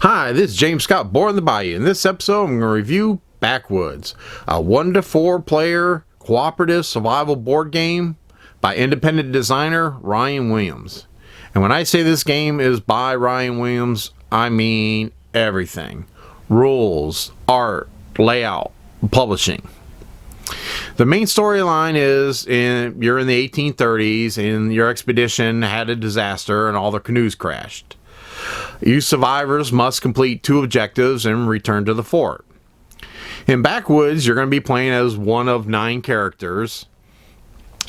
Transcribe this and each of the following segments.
Hi, this is James Scott, born in the Bayou. In this episode, I'm going to review Backwoods, a 1 to 4 player cooperative survival board game by independent designer Ryan Williams. And when I say this game is by Ryan Williams, I mean everything. Rules, art, layout, publishing. The main storyline is you're in the 1830s and your expedition had a disaster and all the canoes crashed. You survivors must complete 2 objectives and return to the fort. In Backwoods, you're going to be playing as one of 9 characters,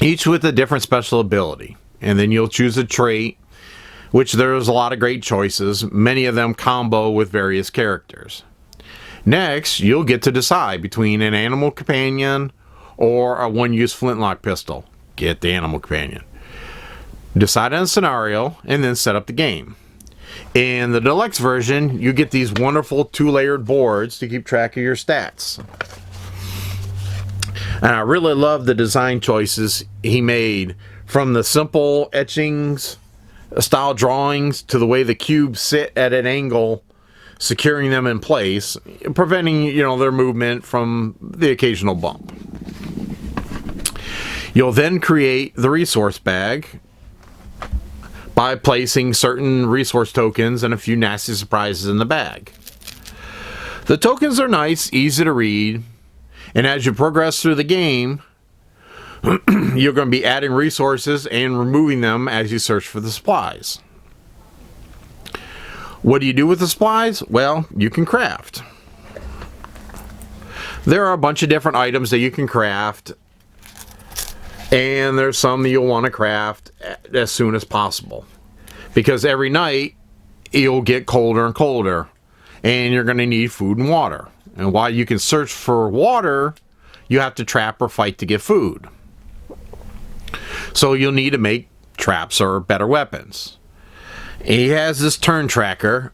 each with a different special ability. And then you'll choose a trait, which there's a lot of great choices, many of them combo with various characters. Next, you'll get to decide between an animal companion or a one-use flintlock pistol. Get the animal companion. Decide on a scenario and then set up the game. In the deluxe version, you get these wonderful 2-layered boards to keep track of your stats. And I really love the design choices he made, from the simple etchings, style drawings, to the way the cubes sit at an angle, securing them in place, preventing, their movement from the occasional bump. You'll then create the resource bag by placing certain resource tokens and a few nasty surprises in the bag. The tokens are nice, easy to read, and as you progress through the game, you're going to be adding resources and removing them as you search for the supplies. What do you do with the supplies? Well, you can craft. There are a bunch of different items that you can craft, and there's some that you'll want to craft as soon as possible, because every night you'll get colder and colder and you're going to need food and water. And while you can search for water, you have to trap or fight to get food. So you'll need to make traps or better weapons. He has this turn tracker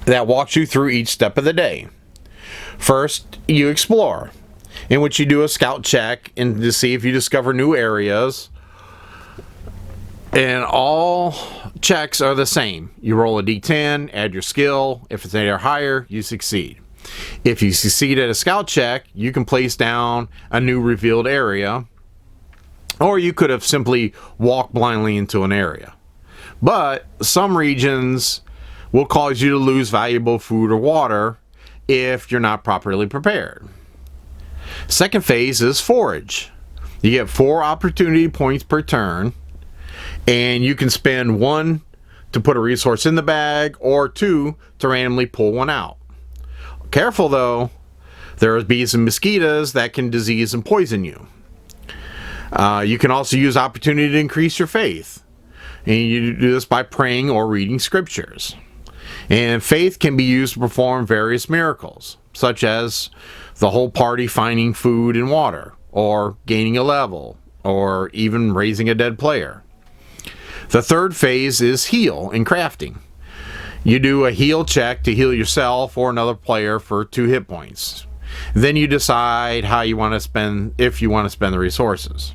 that walks you through each step of the day. First, you explore, in which you do a scout check and to see if you discover new areas. And all checks are the same. You roll a d10, add your skill. If it's 8 or higher, you succeed. If you succeed at a scout check, you can place down a new revealed area. Or you could have simply walked blindly into an area. But some regions will cause you to lose valuable food or water if you're not properly prepared. Second phase is forage. You get 4 opportunity points per turn, and you can spend 1 to put a resource in the bag or 2 to randomly pull one out. Careful though, there are bees and mosquitoes that can disease and poison you. You can also use opportunity to increase your faith, and you do this by praying or reading scriptures. And faith can be used to perform various miracles, such as the whole party finding food and water, or gaining a level, or even raising a dead player. The third phase is heal in crafting. You do a heal check to heal yourself or another player for 2 hit points. Then you decide how you want to spend, if you want to spend the resources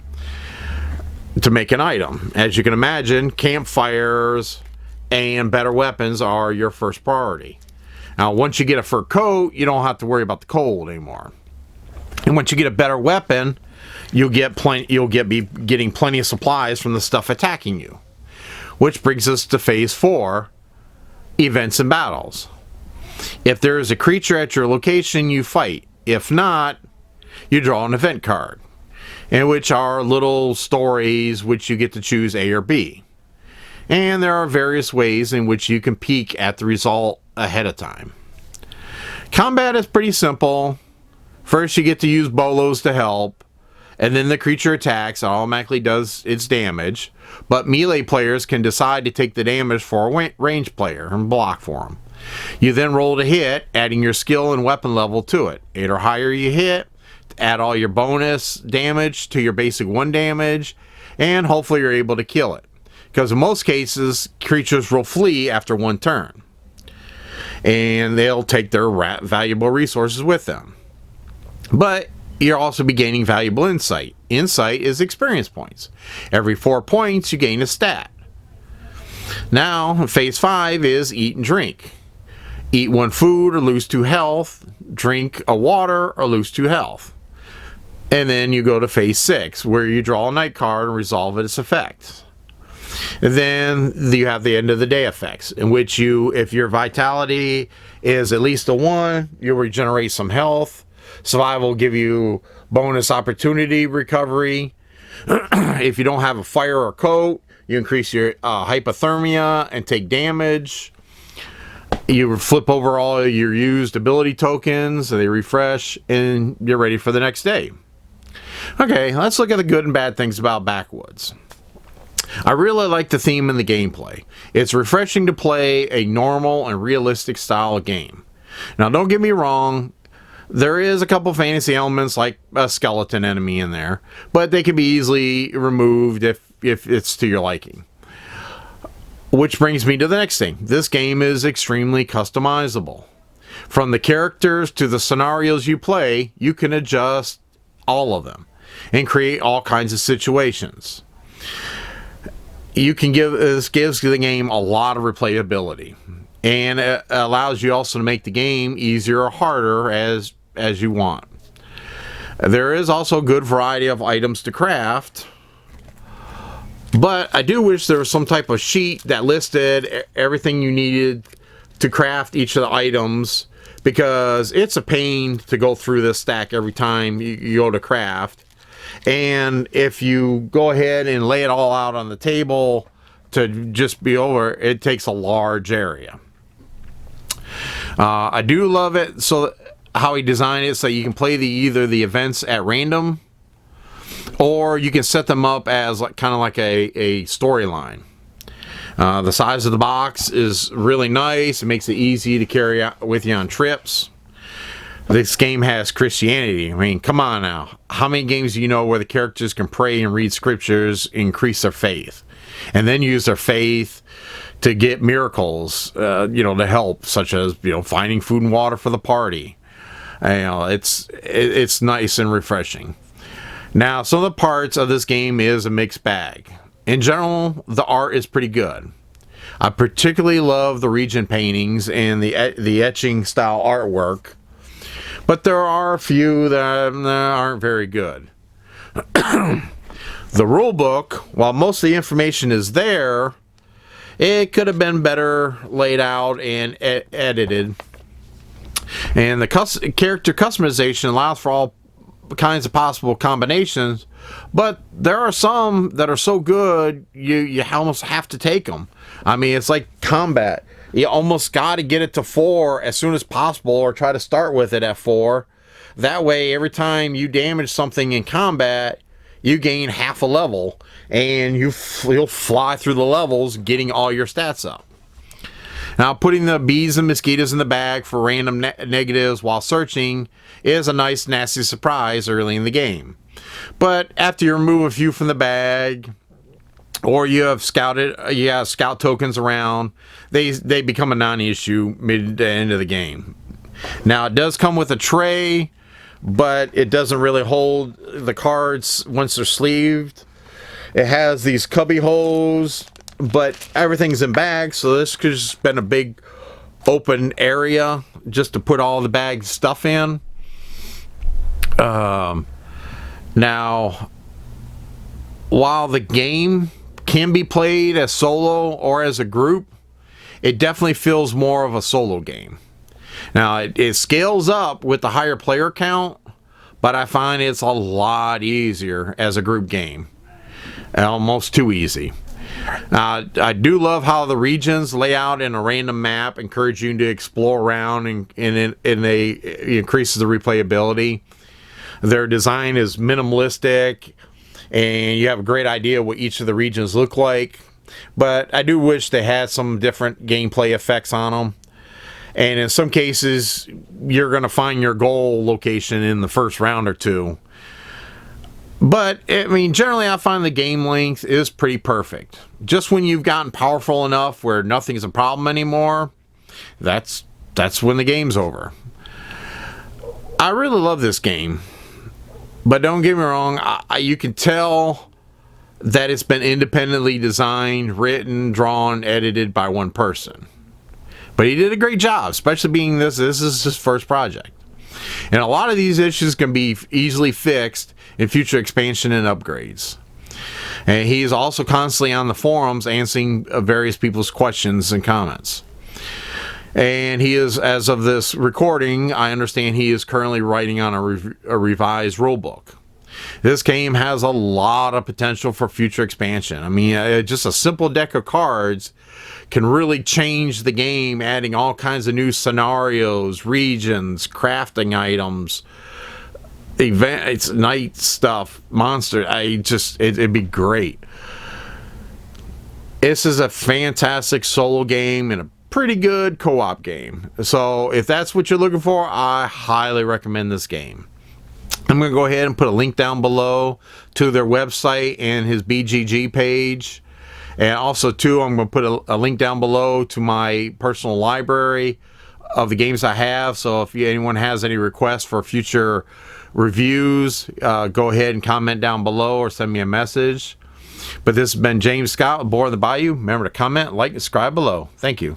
to make an item. As you can imagine, campfires and better weapons are your first priority. Now, once you get a fur coat, you don't have to worry about the cold anymore. And once you get a better weapon, you'll be getting plenty of supplies from the stuff attacking you. Which brings us to phase 4, events and battles. If there is a creature at your location, you fight. If not, you draw an event card, in which are little stories which you get to choose A or B. And there are various ways in which you can peek at the result ahead of time. Combat is pretty simple. First, you get to use bolos to help, and then the creature attacks and automatically does its damage. But melee players can decide to take the damage for a ranged player and block for them. You then roll to hit, adding your skill and weapon level to it. 8 or higher you hit, add all your bonus damage to your basic 1 damage, and hopefully you're able to kill it. Because in most cases, creatures will flee after 1 turn, and they'll take their valuable resources with them. But you'll also be gaining valuable insight. Insight is experience points. Every 4 points, you gain a stat. Now, phase 5 is eat and drink. Eat 1 food or lose 2 health. Drink a water or lose 2 health. And then you go to phase 6, where you draw a night card and resolve its effects. And then you have the end of the day effects, in which you, if your vitality is at least a 1, you'll regenerate some health. Survival will give you bonus opportunity recovery. If you don't have a fire or coat, you increase your hypothermia and take damage. You flip over all your used ability tokens, and they refresh, and you're ready for the next day. Okay, let's look at the good and bad things about Backwoods. I really like the theme and the gameplay. It's refreshing to play a normal and realistic style of game. Now, don't get me wrong, there is a couple fantasy elements like a skeleton enemy in there, but they can be easily removed if it's to your liking. Which brings me to the next thing. This game is extremely customizable. From the characters to the scenarios you play, you can adjust all of them and create all kinds of situations. This gives the game a lot of replayability, and it allows you also to make the game easier or harder as you want. There is also a good variety of items to craft, but I do wish there was some type of sheet that listed everything you needed to craft each of the items, because it's a pain to go through this stack every time you go to craft. And if you go ahead and lay it all out on the table to just be over, it takes a large area. I do love it so how he designed it so you can play either the events at random, or you can set them up as kind of like a storyline. The size of the box is really nice. It makes it easy to carry out with you on trips. This game has Christianity. I mean, come on now. How many games do you know where the characters can pray and read scriptures, increase their faith, and then use their faith to get miracles, to help, such as, finding food and water for the party. It's nice and refreshing. Now, some of the parts of this game is a mixed bag. In general, the art is pretty good. I particularly love the region paintings and the etching style artwork, but there are a few that aren't very good. The rule book, while most of the information is there, it could have been better laid out and edited. And the character customization allows for all kinds of possible combinations, but there are some that are so good you almost have to take them. I mean, it's like combat. You almost got to get it to 4 as soon as possible, or try to start with it at 4. That way, every time you damage something in combat, you gain half a level, and you'll fly through the levels getting all your stats up. Now, putting the bees and mosquitoes in the bag for random negatives while searching is a nice, nasty surprise early in the game. But after you remove a few from the bag, or you have scout tokens around, they become a non-issue mid to end of the game. Now, it does come with a tray, but it doesn't really hold the cards once they're sleeved. It has these cubby holes, but everything's in bags, so this could just been a big open area just to put all the bag stuff in. Now, while the game can be played as solo or as a group, it definitely feels more of a solo game. Now, it scales up with the higher player count, but I find it's a lot easier as a group game. Almost too easy. I do love how the regions lay out in a random map, encourage you to explore around, and it increases the replayability. Their design is minimalistic, and you have a great idea what each of the regions look like. But I do wish they had some different gameplay effects on them. And in some cases, you're going to find your goal location in the first round or two. But, I mean, generally I find the game length is pretty perfect. Just when you've gotten powerful enough where nothing's a problem anymore, that's when the game's over. I really love this game. But don't get me wrong, you can tell that it's been independently designed, written, drawn, edited by one person. But he did a great job, especially being this is his first project. And a lot of these issues can be easily fixed in future expansion and upgrades. And he is also constantly on the forums answering various people's questions and comments. And he is, as of this recording, I understand he is currently writing on a revised rulebook. This game has a lot of potential for future expansion. I mean, just a simple deck of cards can really change the game, adding all kinds of new scenarios, regions, crafting items, events, night stuff, monster. It'd be great. This is a fantastic solo game and a pretty good co-op game. So if that's what you're looking for, I highly recommend this game. I'm going to go ahead and put a link down below to their website and his BGG page. And also, too, I'm going to put a link down below to my personal library of the games I have. So if anyone has any requests for future reviews, go ahead and comment down below or send me a message. But this has been James Scott aboard the Bayou. Remember to comment, like, and subscribe below. Thank you.